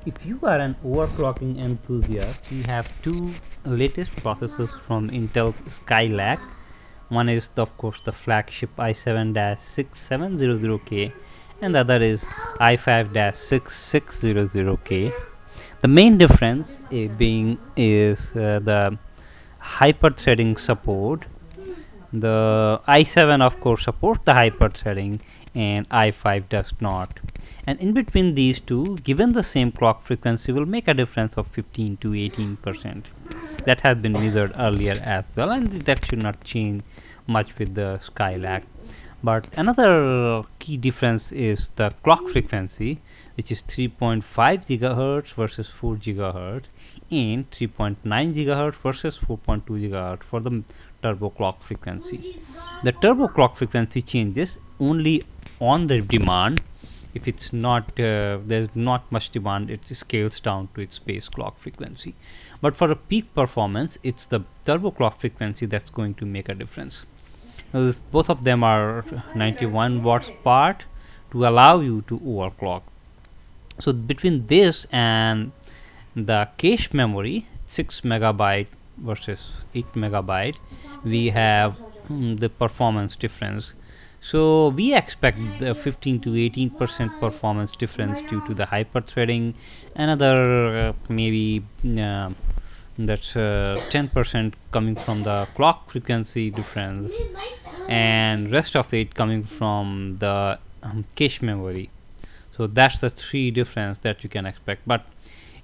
If you are an overclocking enthusiast, we have two latest processors from Intel's Skylake. One is of course the flagship i7-6700K and the other is i5-6600K. The main difference being is the hyperthreading support. The i7 of course supports the hyperthreading and i5 does not, and in between these two, given the same clock frequency, will make a difference of 15 to 18%. That has been measured earlier as well, and that should not change much with the Skylake. But another key difference is the clock frequency, which is 3.5 GHz versus 4 GHz and 3.9 GHz versus 4.2 GHz for the turbo clock frequency. The turbo clock frequency changes only on the demand. If it's not there's not much demand, it scales down to its base clock frequency. But for a peak performance, it's the turbo clock frequency that's going to make a difference. Both of them are 91 watts apart to allow you to overclock. So between this and the cache memory, 6 megabyte versus 8 megabyte, we have the performance difference. So we expect the 15 to 18% performance difference due to the hyperthreading. Another maybe that's 10% coming from the clock frequency difference, and rest of it coming from the cache memory. So that's the three difference that you can expect, but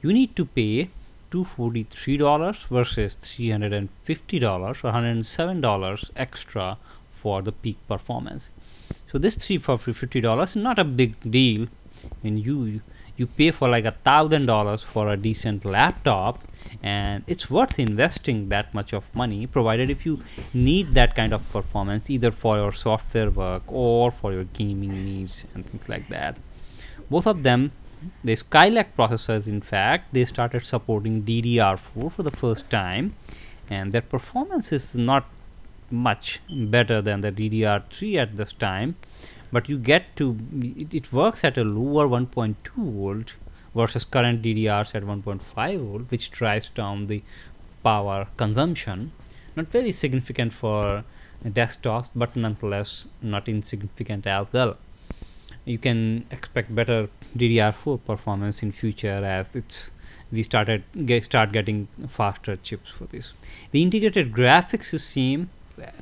you need to pay $243 versus $350 or $107 extra for the peak performance. So this $350 is not a big deal. When you pay for like $1,000 for a decent laptop, and it's worth investing that much of money, provided if you need that kind of performance either for your software work or for your gaming needs and things like that. Both of them, the Skylake processors, in fact, they started supporting DDR4 for the first time, and their performance is not much better than the DDR3 at this time, but you get to it works at a lower 1.2 volt versus current DDRs at 1.5 volt, which drives down the power consumption. Not very significant for desktops, but nonetheless not insignificant as well. You can expect better DDR4 performance in future as we start getting faster chips for this. The integrated graphics is same,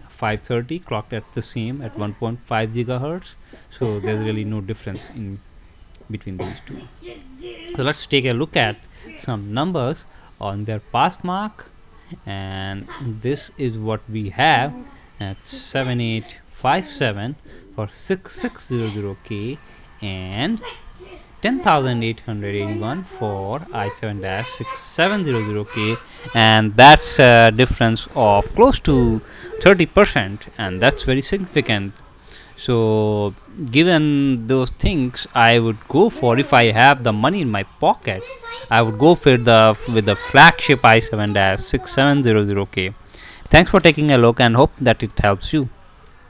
530 clocked at the same at 1.5 gigahertz, so there's really no difference in between these two. So let's take a look at some numbers on their pass mark, and this is what we have at 7857 for 6600K and 10,881 for i7-6700K, and that's a difference of close to 30%, and that's very significant. So given those things, I would go for, if I have the money in my pocket, I would go for with the flagship i7-6700K. Thanks for taking a look and hope that it helps you.